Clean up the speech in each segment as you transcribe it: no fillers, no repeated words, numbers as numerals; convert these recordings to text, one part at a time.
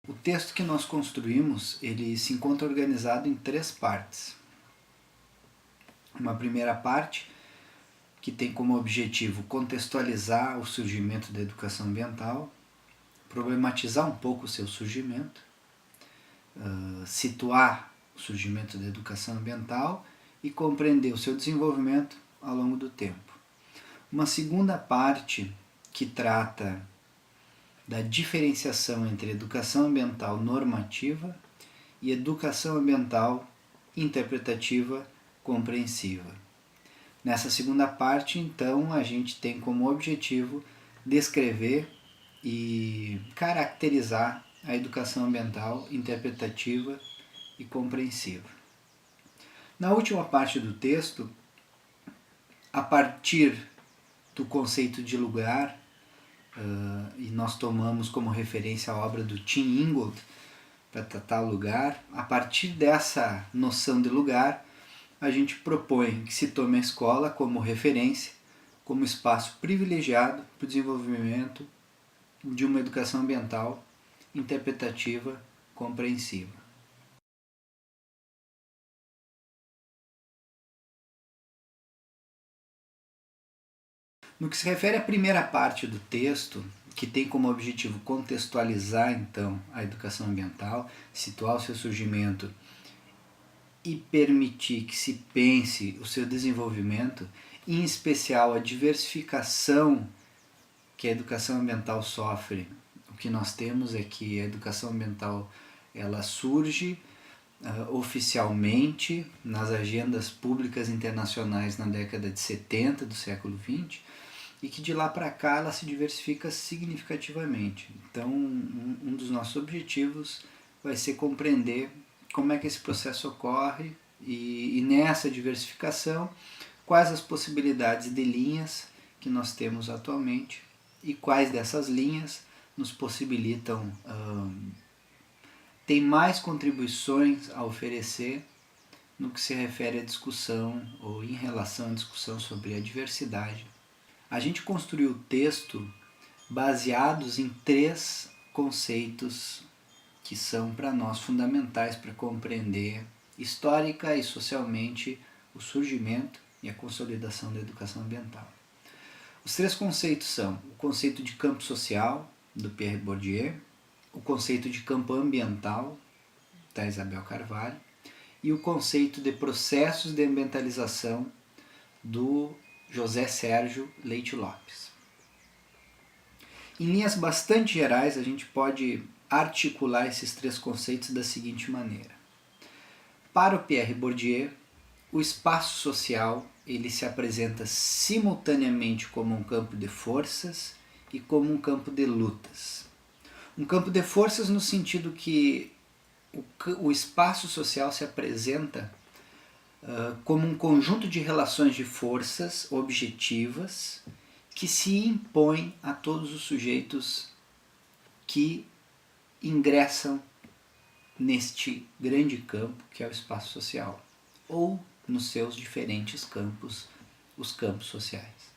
O texto que nós construímos, ele se encontra organizado em 3 partes. Uma primeira parte, que tem como objetivo contextualizar o surgimento da educação ambiental, problematizar um pouco o seu surgimento, situar o surgimento da educação ambiental e compreender o seu desenvolvimento ao longo do tempo. Uma segunda parte, que trata da diferenciação entre educação ambiental normativa e educação ambiental interpretativa compreensiva. Nessa segunda parte, então, a gente tem como objetivo descrever e caracterizar a educação ambiental interpretativa e compreensiva. Na última parte do texto, a partir do conceito de lugar, e nós tomamos como referência a obra do Tim Ingold para tratar o lugar, a partir dessa noção de lugar, a gente propõe que se tome a escola como referência, como espaço privilegiado para o desenvolvimento de uma educação ambiental interpretativa compreensiva. No que se refere à primeira parte do texto, que tem como objetivo contextualizar então a educação ambiental, situar o seu surgimento e permitir que se pense o seu desenvolvimento, em especial a diversificação que a educação ambiental sofre. O que nós temos é que a educação ambiental ela surge oficialmente nas agendas públicas internacionais na década de 70 do século XX, e que de lá para cá ela se diversifica significativamente. Então, um dos nossos objetivos vai ser compreender como é que esse processo ocorre e nessa diversificação, quais as possibilidades de linhas que nós temos atualmente e quais dessas linhas nos possibilitam ter mais contribuições a oferecer no que se refere à discussão ou em relação à discussão sobre a diversidade. A gente construiu o texto baseados em 3 conceitos que são para nós fundamentais para compreender histórica e socialmente o surgimento e a consolidação da educação ambiental. Os 3 conceitos são o conceito de campo social, do Pierre Bourdieu, o conceito de campo ambiental, da Isabel Carvalho, e o conceito de processos de ambientalização, do José Sérgio Leite Lopes. Em linhas bastante gerais, a gente pode articular esses 3 conceitos da seguinte maneira. Para o Pierre Bourdieu, o espaço social ele se apresenta simultaneamente como um campo de forças e como um campo de lutas. Um campo de forças no sentido que o espaço social se apresenta como um conjunto de relações de forças objetivas que se impõem a todos os sujeitos que ingressam neste grande campo que é o espaço social, ou nos seus diferentes campos, os campos sociais.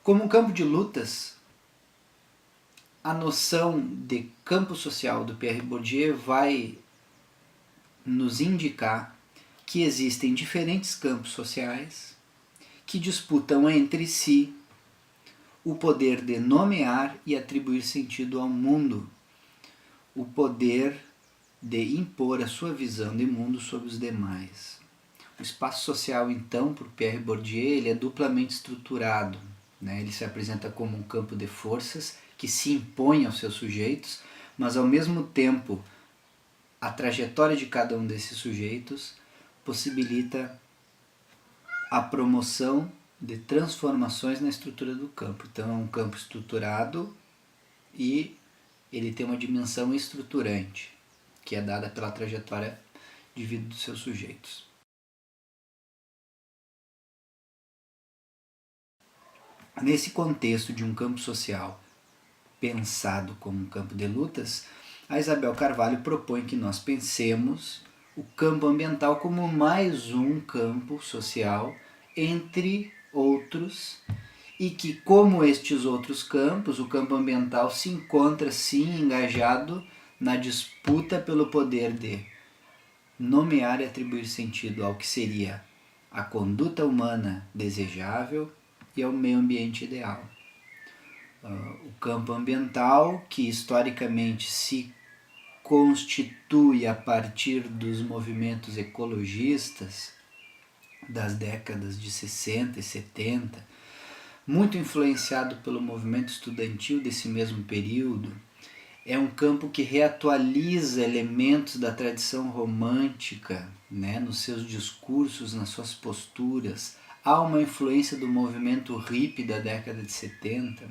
Como um campo de lutas, a noção de campo social do Pierre Bourdieu vai nos indicar que existem diferentes campos sociais que disputam entre si o poder de nomear e atribuir sentido ao mundo, o poder de impor a sua visão de mundo sobre os demais. O espaço social, então, por Pierre Bourdieu, ele é duplamente estruturado. Ele se apresenta como um campo de forças que se impõe aos seus sujeitos, mas ao mesmo tempo a trajetória de cada um desses sujeitos possibilita a promoção de transformações na estrutura do campo. Então é um campo estruturado e ele tem uma dimensão estruturante, que é dada pela trajetória de vida dos seus sujeitos. Nesse contexto de um campo social pensado como um campo de lutas, a Isabel Carvalho propõe que nós pensemos o campo ambiental como mais um campo social, entre outros, e que, como estes outros campos, o campo ambiental se encontra sim engajado na disputa pelo poder de nomear e atribuir sentido ao que seria a conduta humana desejável e ao meio ambiente ideal. O campo ambiental, que historicamente se constitui a partir dos movimentos ecologistas das décadas de 60 e 70, muito influenciado pelo movimento estudantil desse mesmo período, é um campo que reatualiza elementos da tradição romântica, né, nos seus discursos, nas suas posturas. Há uma influência do movimento hippie da década de 70.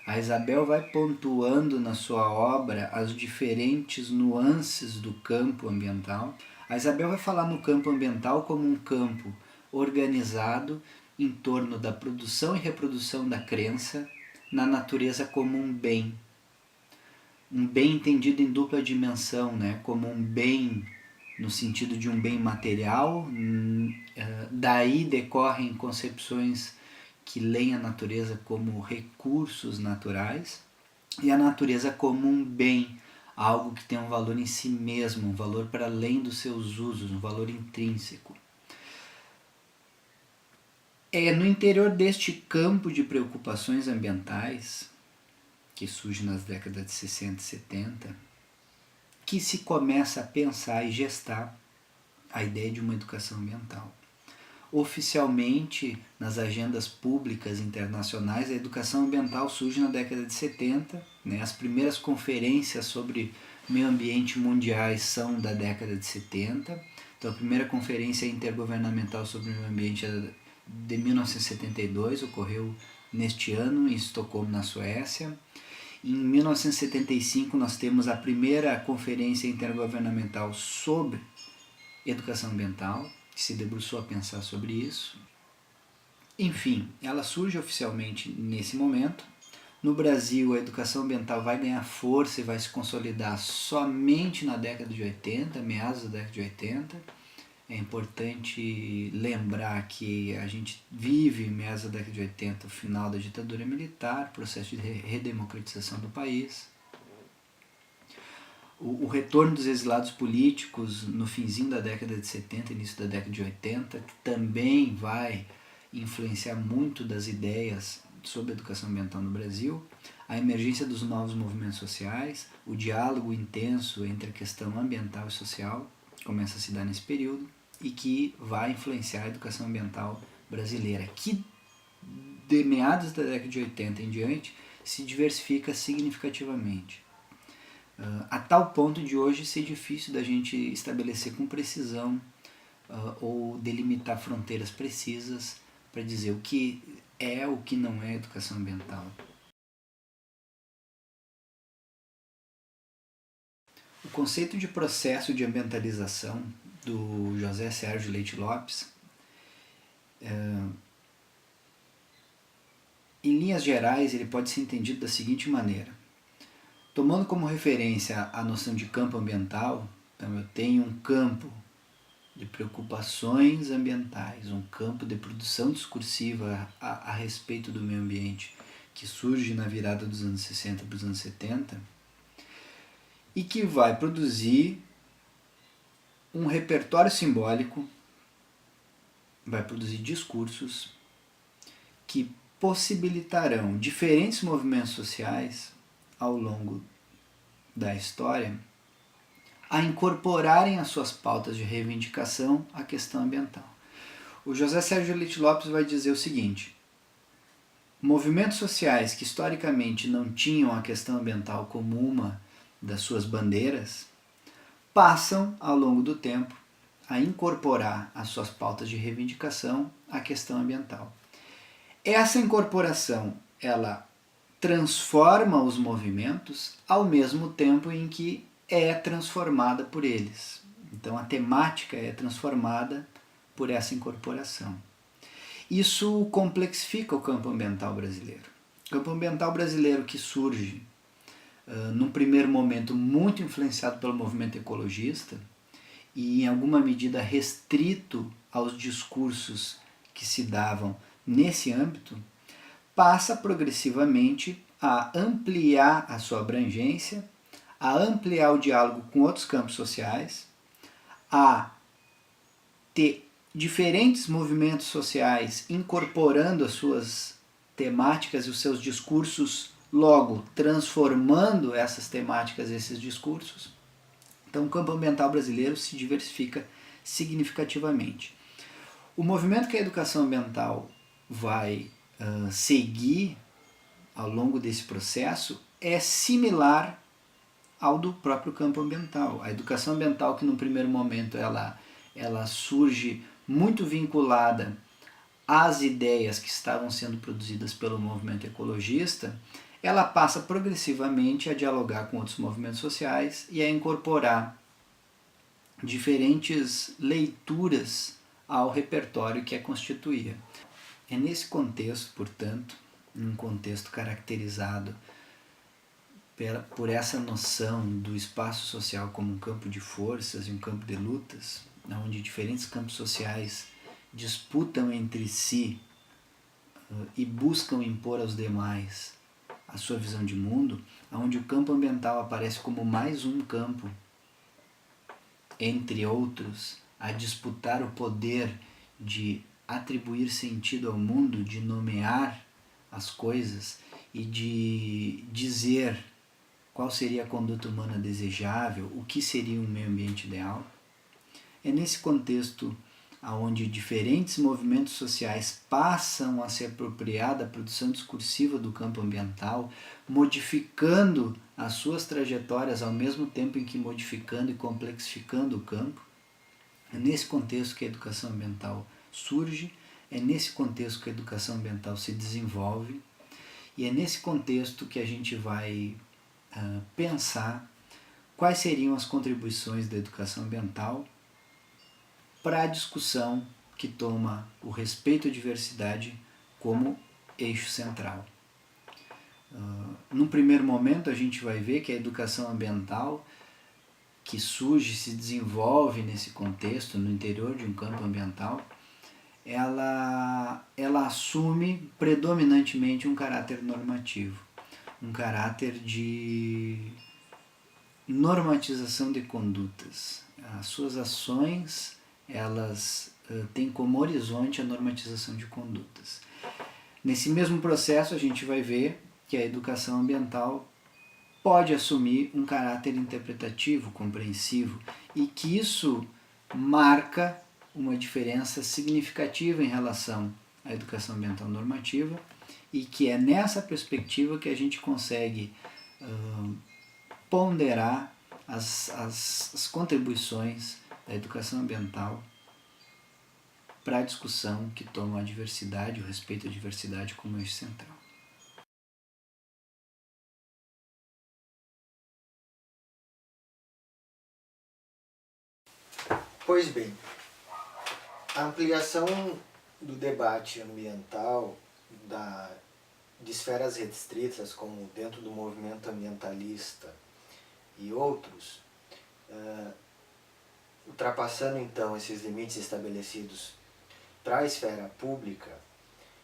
A Isabel vai pontuando na sua obra as diferentes nuances do campo ambiental. A Isabel vai falar no campo ambiental como um campo organizado em torno da produção e reprodução da crença na natureza como um bem entendido em dupla dimensão, né? Como um bem no sentido de um bem material, daí decorrem concepções que leem a natureza como recursos naturais e a natureza como um bem, algo que tem um valor em si mesmo, um valor para além dos seus usos, um valor intrínseco. É no interior deste campo de preocupações ambientais, que surge nas décadas de 60 e 70, que se começa a pensar e gestar a ideia de uma educação ambiental. Oficialmente, nas agendas públicas internacionais, a educação ambiental surge na década de 70, né? As primeiras conferências sobre meio ambiente mundiais são da década de 70. Então, a primeira conferência intergovernamental sobre o meio ambiente é de 1972, ocorreu neste ano em Estocolmo, na Suécia. Em 1975 nós temos a primeira conferência intergovernamental sobre educação ambiental, que se debruçou a pensar sobre isso. Enfim, ela surge oficialmente nesse momento. No Brasil, a educação ambiental vai ganhar força e vai se consolidar somente na década de 80, meados da década de 80. É importante lembrar que a gente vive, meados da década de 80, o final da ditadura militar, processo de redemocratização do país. O retorno dos exilados políticos no finzinho da década de 70, início da década de 80, que também vai influenciar muito das ideias sobre a educação ambiental no Brasil. A emergência dos novos movimentos sociais, o diálogo intenso entre a questão ambiental e social começa a se dar nesse período e que vai influenciar a educação ambiental brasileira, que de meados da década de 80 em diante se diversifica significativamente, a tal ponto de hoje ser difícil da gente estabelecer com precisão ou delimitar fronteiras precisas para dizer o que é ou o que não é educação ambiental. O conceito de processo de ambientalização do José Sérgio Leite Lopes, em linhas gerais, ele pode ser entendido da seguinte maneira. Tomando como referência a noção de campo ambiental, então eu tenho um campo de preocupações ambientais, um campo de produção discursiva a respeito do meio ambiente que surge na virada dos anos 60 para os anos 70 e que vai produzir um repertório simbólico, vai produzir discursos que possibilitarão diferentes movimentos sociais ao longo da história a incorporarem as suas pautas de reivindicação à questão ambiental. O José Sérgio Leite Lopes vai dizer o seguinte: movimentos sociais que historicamente não tinham a questão ambiental como uma das suas bandeiras passam, ao longo do tempo, a incorporar as suas pautas de reivindicação à questão ambiental. Essa incorporação, ela transforma os movimentos ao mesmo tempo em que é transformada por eles. Então a temática é transformada por essa incorporação. Isso complexifica o campo ambiental brasileiro. O campo ambiental brasileiro que surge num primeiro momento muito influenciado pelo movimento ecologista e em alguma medida restrito aos discursos que se davam nesse âmbito, passa progressivamente a ampliar a sua abrangência, a ampliar o diálogo com outros campos sociais, a ter diferentes movimentos sociais incorporando as suas temáticas e os seus discursos, logo transformando essas temáticas, esses discursos. Então o campo ambiental brasileiro se diversifica significativamente. O movimento que a educação ambiental vai seguir ao longo desse processo é similar ao do próprio campo ambiental. A educação ambiental, que no primeiro momento ela surge muito vinculada às ideias que estavam sendo produzidas pelo movimento ecologista, ela passa progressivamente a dialogar com outros movimentos sociais e a incorporar diferentes leituras ao repertório que a constituía. É nesse contexto, portanto, um contexto caracterizado por essa noção do espaço social como um campo de forças e um campo de lutas, onde diferentes campos sociais disputam entre si e buscam impor aos demais a sua visão de mundo, onde o campo ambiental aparece como mais um campo, entre outros, a disputar o poder de atribuir sentido ao mundo, de nomear as coisas e de dizer qual seria a conduta humana desejável, o que seria um meio ambiente ideal. É nesse contexto onde diferentes movimentos sociais passam a se apropriar da produção discursiva do campo ambiental, modificando as suas trajetórias ao mesmo tempo em que modificando e complexificando o campo. É nesse contexto que a educação ambiental surge, é nesse contexto que a educação ambiental se desenvolve, e é nesse contexto que a gente vai pensar quais seriam as contribuições da educação ambiental para a discussão que toma o respeito à diversidade como eixo central. Num primeiro momento, a gente vai ver que a educação ambiental, que surge, se desenvolve nesse contexto, no interior de um campo ambiental, ela assume predominantemente um caráter normativo, um caráter de normatização de condutas. As suas ações, elas têm como horizonte a normatização de condutas. Nesse mesmo processo, a gente vai ver que a educação ambiental pode assumir um caráter interpretativo, compreensivo, e que isso marca uma diferença significativa em relação à educação ambiental normativa, e que é nessa perspectiva que a gente consegue ponderar as contribuições da educação ambiental para a discussão que toma a diversidade, o respeito à diversidade como eixo central. Pois bem, a ampliação do debate ambiental de esferas restritas, como dentro do movimento ambientalista e outros, ultrapassando então esses limites estabelecidos para a esfera pública,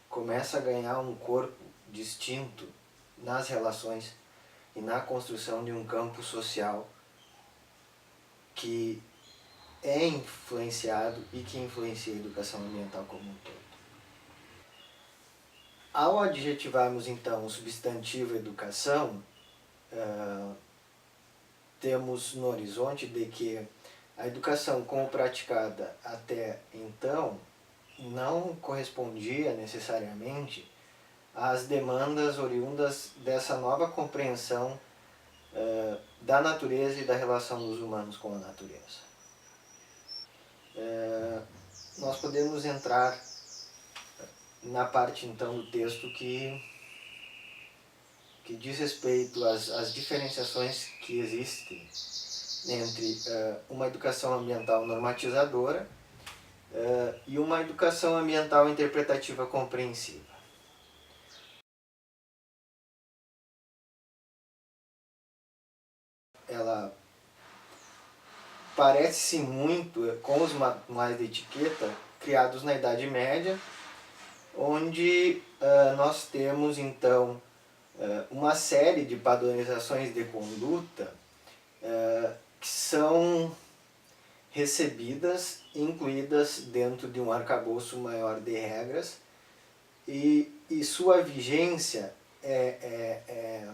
começa a ganhar um corpo distinto nas relações e na construção de um campo social que é influenciado e que influencia a educação ambiental como um todo. Ao adjetivarmos então o substantivo educação, temos no horizonte de que a educação como praticada até então não correspondia necessariamente às demandas oriundas dessa nova compreensão da natureza e da relação dos humanos com a natureza. Nós podemos entrar na parte então do texto que diz respeito às diferenciações que existem entre uma educação ambiental normatizadora e uma educação ambiental interpretativa compreensiva. Ela parece-se muito com os manuais de etiqueta criados na Idade Média onde nós temos então uma série de padronizações de conduta que são recebidas, incluídas dentro de um arcabouço maior de regras, e sua vigência é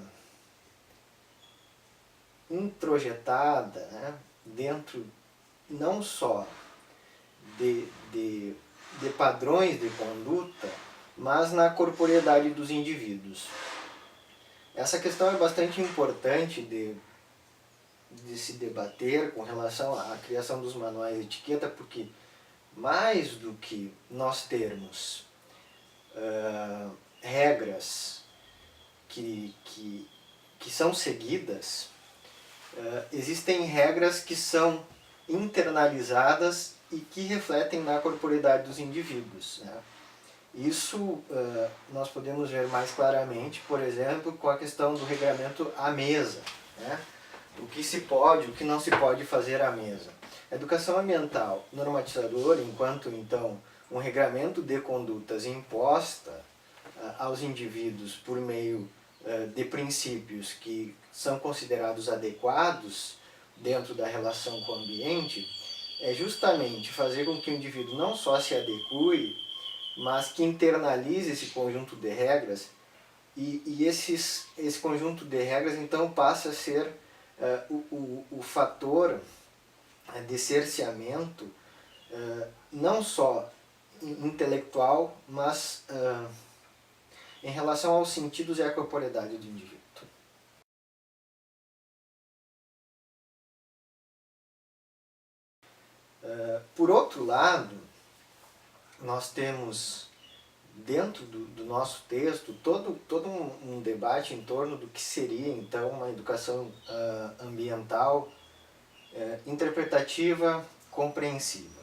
introjetada, né, dentro não só de padrões de conduta, mas na corporeidade dos indivíduos. Essa questão é bastante importante de se debater com relação à criação dos manuais de etiqueta, porque mais do que nós termos regras que são seguidas, existem regras que são internalizadas e que refletem na corporeidade dos indivíduos, né? Isso nós podemos ver mais claramente, por exemplo, com a questão do regramento à mesa, né? O que se pode, o que não se pode fazer à mesa. A educação ambiental normatizadora, enquanto então um regramento de condutas imposta aos indivíduos por meio de princípios que são considerados adequados dentro da relação com o ambiente, é justamente fazer com que o indivíduo não só se adeque, mas que internalize esse conjunto de regras, e esse conjunto de regras então passa a ser o fator de cerceamento não só intelectual, mas em relação aos sentidos e à corporeidade do indivíduo. Por outro lado, nós temos dentro do nosso texto todo um debate em torno do que seria então uma educação ambiental interpretativa, compreensiva.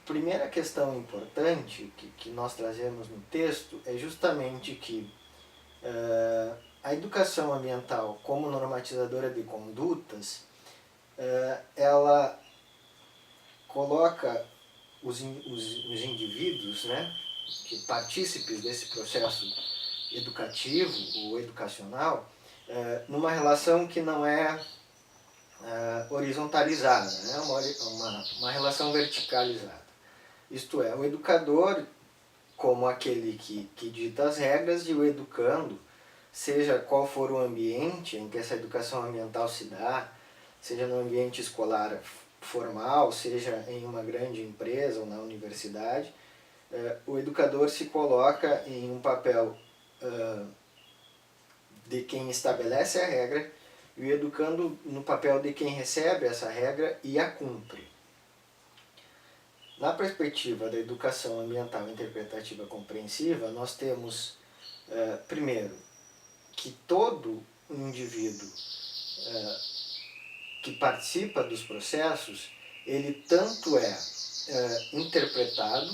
Primeira questão importante que nós trazemos no texto é justamente que a educação ambiental como normatizadora de condutas, ela coloca os indivíduos, né, que partícipes desse processo educativo ou educacional, numa relação que não é horizontalizada, né, uma relação verticalizada. Isto é, o educador como aquele que dita as regras, e o educando, seja qual for o ambiente em que essa educação ambiental se dá, seja no ambiente escolar formal, seja em uma grande empresa ou na universidade, o educador se coloca em um papel de quem estabelece a regra, e o educando no papel de quem recebe essa regra e a cumpre. Na perspectiva da educação ambiental interpretativa compreensiva, nós temos, primeiro, que todo indivíduo que participa dos processos, ele tanto é interpretado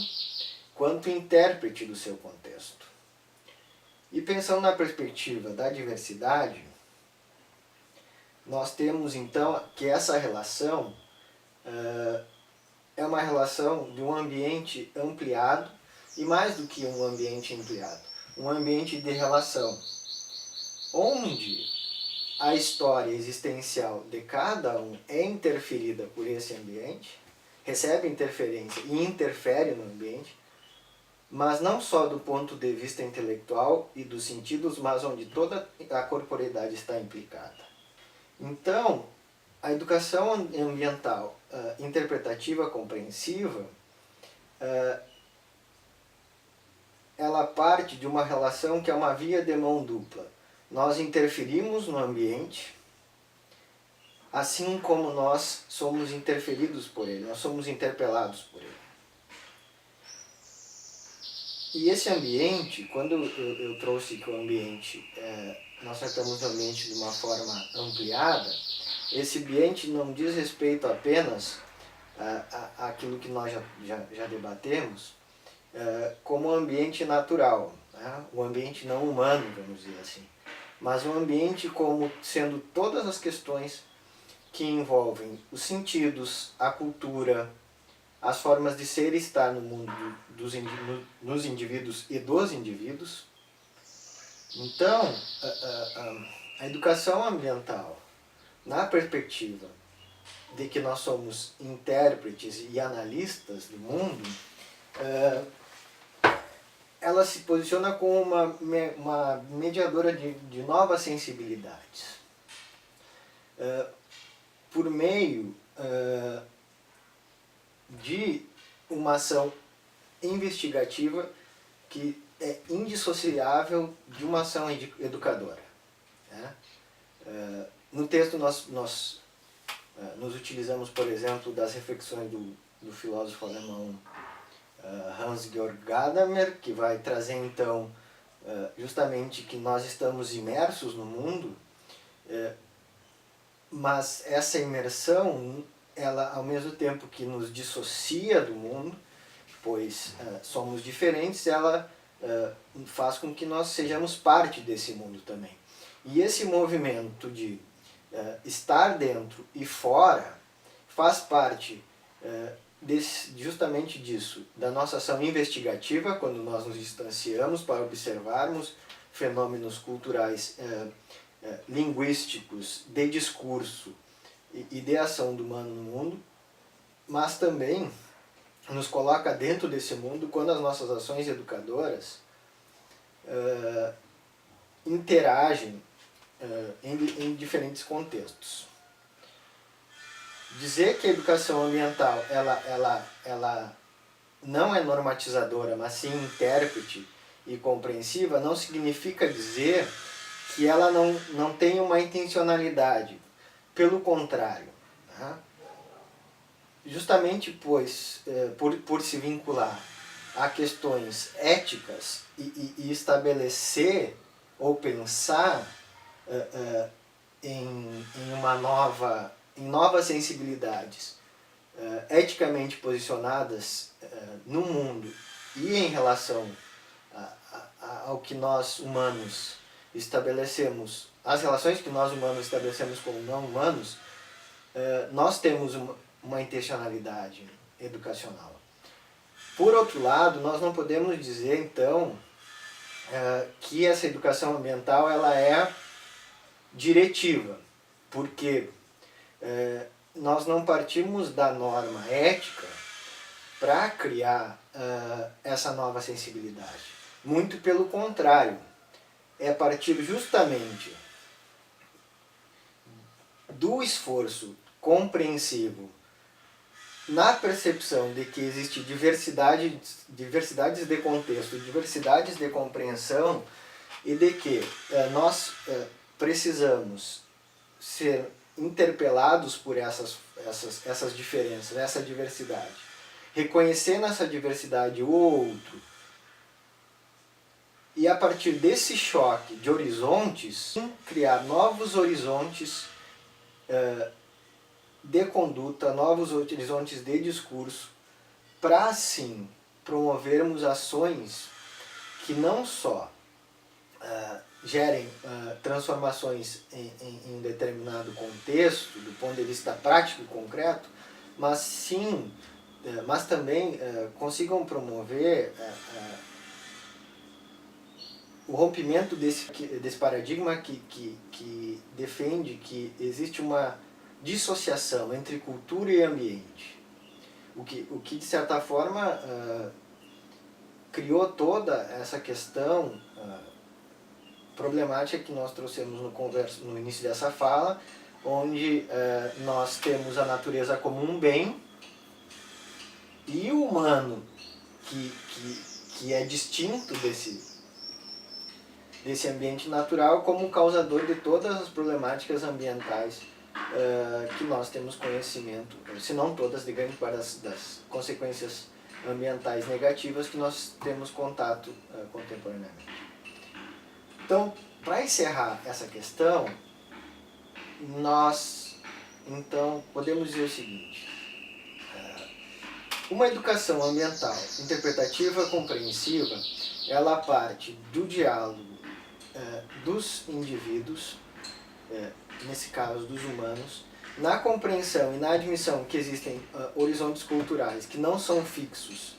quanto intérprete do seu contexto. E pensando na perspectiva da diversidade, nós temos então que essa relação é uma relação de um ambiente ampliado, e mais do que um ambiente ampliado, um ambiente de relação, onde a história existencial de cada um é interferida por esse ambiente, recebe interferência e interfere no ambiente, mas não só do ponto de vista intelectual e dos sentidos, mas onde toda a corporeidade está implicada. Então, a educação ambiental interpretativa compreensiva, ela parte de uma relação que é uma via de mão dupla. Nós interferimos no ambiente, assim como nós somos interferidos por ele, nós somos interpelados por ele. E esse ambiente, quando eu trouxe que o ambiente, nós tratamos o ambiente de uma forma ampliada, esse ambiente não diz respeito apenas àquilo que nós já debatemos, como ambiente natural, né? O ambiente não humano, vamos dizer assim, mas um ambiente como sendo todas as questões que envolvem os sentidos, a cultura, as formas de ser e estar no mundo nos indivíduos e dos indivíduos. Então, a educação ambiental, na perspectiva de que nós somos intérpretes e analistas do mundo, ela se posiciona como uma mediadora de novas sensibilidades. Por meio de uma ação investigativa que é indissociável de uma ação educadora. Né? No texto nós nos utilizamos, por exemplo, das reflexões do filósofo alemão Hans-Georg Gadamer, que vai trazer então justamente que nós estamos imersos no mundo, mas essa imersão, ela ao mesmo tempo que nos dissocia do mundo, pois somos diferentes, ela faz com que nós sejamos parte desse mundo também. E esse movimento de estar dentro e fora faz parte justamente disso, da nossa ação investigativa, quando nós nos distanciamos para observarmos fenômenos culturais, linguísticos, de discurso e de ação do humano no mundo, mas também nos coloca dentro desse mundo quando as nossas ações educadoras interagem em diferentes contextos. Dizer que a educação ambiental ela não é normatizadora, mas sim intérprete e compreensiva, não significa dizer que ela não tem uma intencionalidade. Pelo contrário, né? Justamente pois, por se vincular a questões éticas e estabelecer ou pensar em novas sensibilidades eticamente posicionadas no mundo e em relação ao que nós humanos estabelecemos, as relações que nós humanos estabelecemos como não humanos, nós temos uma intencionalidade educacional. Por outro lado, nós não podemos dizer então que essa educação ambiental ela é diretiva, porque nós não partimos da norma ética para criar essa nova sensibilidade. Muito pelo contrário, é a partir justamente do esforço compreensivo na percepção de que existe diversidades de contexto, diversidades de compreensão e de que nós precisamos ser interpelados por essas diferenças, essa diversidade. Reconhecer nessa diversidade o outro e a partir desse choque de horizontes, criar novos horizontes de conduta, novos horizontes de discurso, para assim promovermos ações que não só gerem transformações em um determinado contexto, do ponto de vista prático e concreto, mas também consigam promover o rompimento desse paradigma que defende que existe uma dissociação entre cultura e ambiente. O que de certa forma, criou toda essa questão problemática que nós trouxemos no início dessa fala, onde nós temos a natureza como um bem e o humano que é distinto desse ambiente natural como causador de todas as problemáticas ambientais que nós temos conhecimento, se não todas, de grande parte das consequências ambientais negativas que nós temos contato contemporaneamente. Então, para encerrar essa questão, nós então podemos dizer o seguinte: uma educação ambiental interpretativa compreensiva, ela parte do diálogo dos indivíduos, nesse caso dos humanos, na compreensão e na admissão que existem horizontes culturais que não são fixos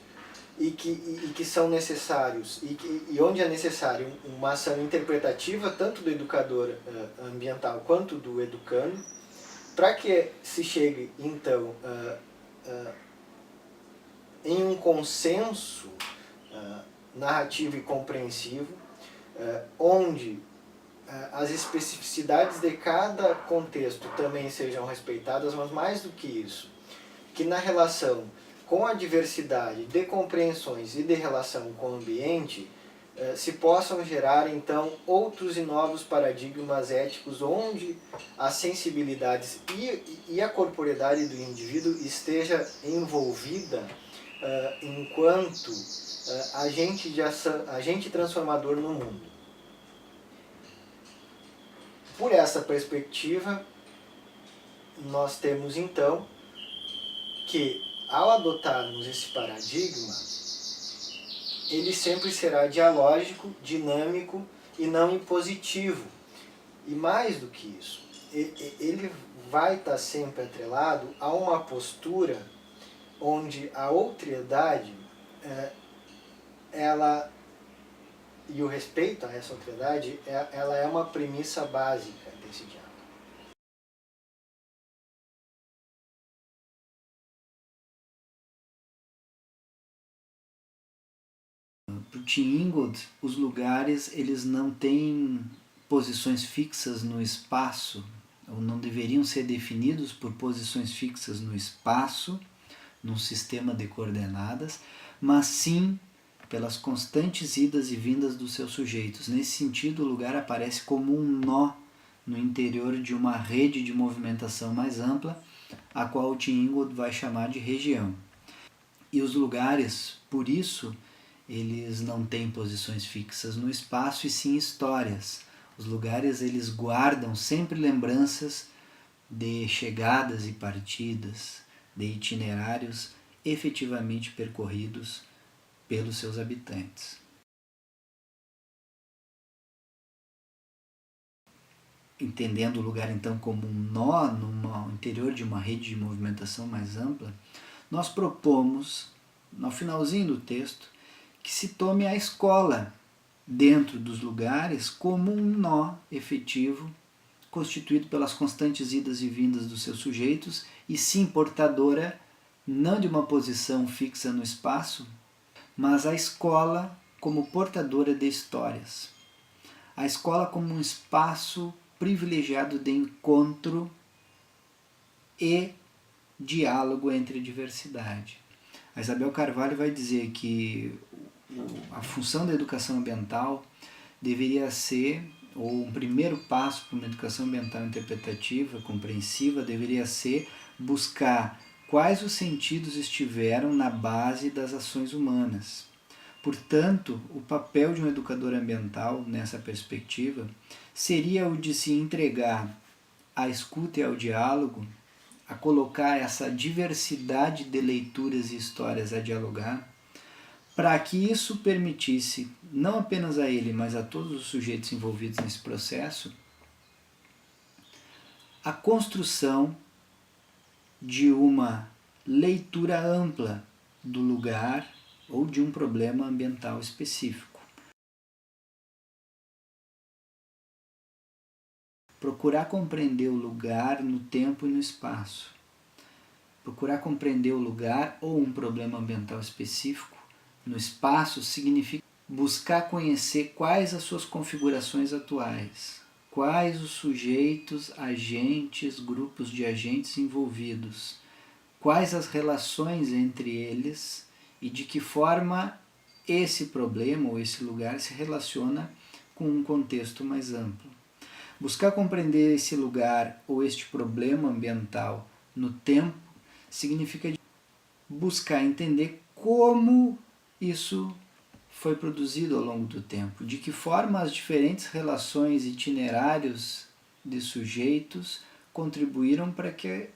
e que são necessários, e onde é necessário uma ação interpretativa tanto do educador ambiental quanto do educando, para que se chegue, então, em um consenso narrativo e compreensivo, onde as especificidades de cada contexto também sejam respeitadas, mas mais do que isso, que na relação com a diversidade de compreensões e de relação com o ambiente, se possam gerar, então, outros e novos paradigmas éticos onde as sensibilidades e a corporeidade do indivíduo esteja envolvida enquanto agente transformador no mundo. Por essa perspectiva, nós temos, então, que, ao adotarmos esse paradigma, ele sempre será dialógico, dinâmico e não impositivo. E mais do que isso, ele vai estar sempre atrelado a uma postura onde a outriedade, ela, e o respeito a essa outriedade, ela é uma premissa básica desse diálogo. Para o Tim Ingold, os lugares eles não têm posições fixas no espaço, ou não deveriam ser definidos por posições fixas no espaço, num sistema de coordenadas, mas sim pelas constantes idas e vindas dos seus sujeitos. Nesse sentido, o lugar aparece como um nó no interior de uma rede de movimentação mais ampla, a qual o Tim Ingold vai chamar de região. E os lugares, por isso, eles não têm posições fixas no espaço e sim histórias. Os lugares eles guardam sempre lembranças de chegadas e partidas, de itinerários efetivamente percorridos pelos seus habitantes. Entendendo o lugar então como um nó no interior de uma rede de movimentação mais ampla, nós propomos, no finalzinho do texto, que se tome a escola dentro dos lugares como um nó efetivo, constituído pelas constantes idas e vindas dos seus sujeitos, e sim portadora não de uma posição fixa no espaço, mas a escola como portadora de histórias. A escola como um espaço privilegiado de encontro e diálogo entre diversidade. A Isabel Carvalho vai dizer que a função da educação ambiental deveria ser, ou um primeiro passo para uma educação ambiental interpretativa, compreensiva, deveria ser buscar quais os sentidos estiveram na base das ações humanas. Portanto, o papel de um educador ambiental, nessa perspectiva, seria o de se entregar à escuta e ao diálogo, a colocar essa diversidade de leituras e histórias a dialogar, para que isso permitisse, não apenas a ele, mas a todos os sujeitos envolvidos nesse processo, a construção de uma leitura ampla do lugar ou de um problema ambiental específico. Procurar compreender o lugar no tempo e no espaço. Procurar compreender o lugar ou um problema ambiental específico no espaço significa buscar conhecer quais as suas configurações atuais, quais os sujeitos, agentes, grupos de agentes envolvidos, quais as relações entre eles e de que forma esse problema ou esse lugar se relaciona com um contexto mais amplo. Buscar compreender esse lugar ou este problema ambiental no tempo significa buscar entender como isso foi produzido ao longo do tempo, de que forma as diferentes relações e itinerários de sujeitos contribuíram para que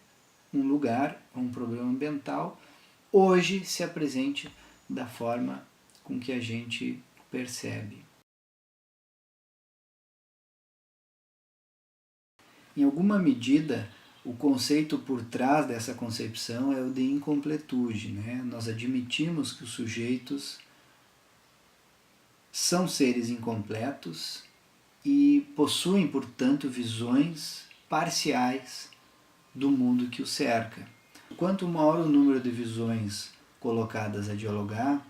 um lugar, um problema ambiental, hoje se apresente da forma com que a gente percebe. Em alguma medida, o conceito por trás dessa concepção é o de incompletude, né? Nós admitimos que os sujeitos são seres incompletos e possuem, portanto, visões parciais do mundo que os cerca. Quanto maior o número de visões colocadas a dialogar,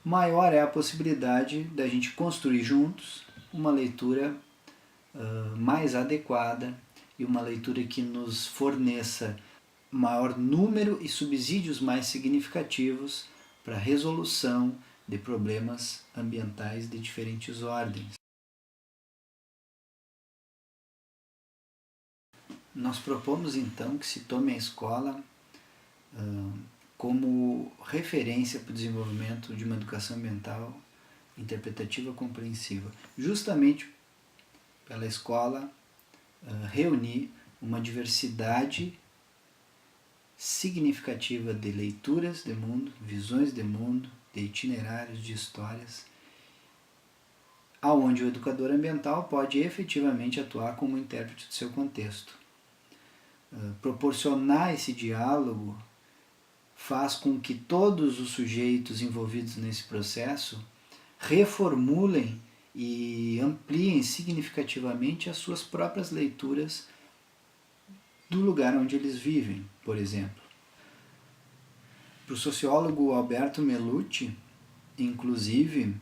maior é a possibilidade da gente construir juntos uma leitura mais adequada e uma leitura que nos forneça maior número e subsídios mais significativos para a resolução de problemas ambientais de diferentes ordens. Nós propomos então que se tome a escola como referência para o desenvolvimento de uma educação ambiental interpretativa compreensiva, justamente pela escola reunir uma diversidade significativa de leituras de mundo, visões de mundo, de itinerários, de histórias, aonde o educador ambiental pode efetivamente atuar como intérprete do seu contexto. Proporcionar esse diálogo faz com que todos os sujeitos envolvidos nesse processo reformulem e ampliem significativamente as suas próprias leituras do lugar onde eles vivem, por exemplo. Para o sociólogo Alberto Melucci, inclusive,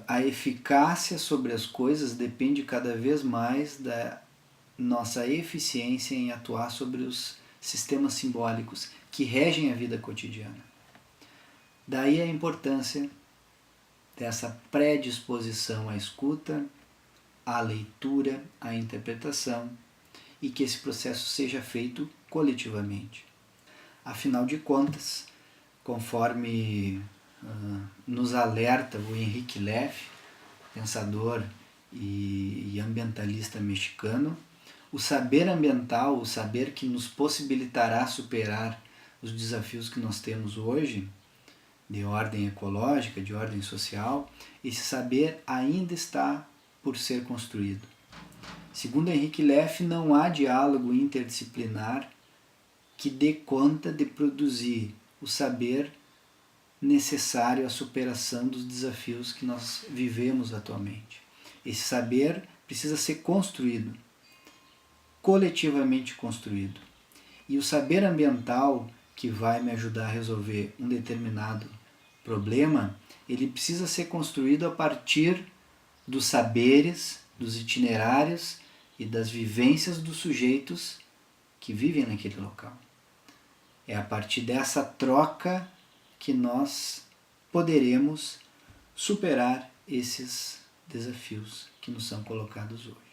a eficácia sobre as coisas depende cada vez mais da nossa eficiência em atuar sobre os sistemas simbólicos que regem a vida cotidiana. Daí a importância dessa predisposição à escuta, à leitura, à interpretação, e que esse processo seja feito coletivamente. Afinal de contas, conforme nos alerta o Henrique Leff, pensador e ambientalista mexicano, o saber ambiental, o saber que nos possibilitará superar os desafios que nós temos hoje, de ordem ecológica, de ordem social, esse saber ainda está por ser construído. Segundo Henrique Leff, não há diálogo interdisciplinar que dê conta de produzir o saber necessário à superação dos desafios que nós vivemos atualmente. Esse saber precisa ser construído, coletivamente construído. E o saber ambiental que vai me ajudar a resolver um determinado problema, ele precisa ser construído a partir dos saberes, dos itinerários e das vivências dos sujeitos que vivem naquele local. É a partir dessa troca que nós poderemos superar esses desafios que nos são colocados hoje.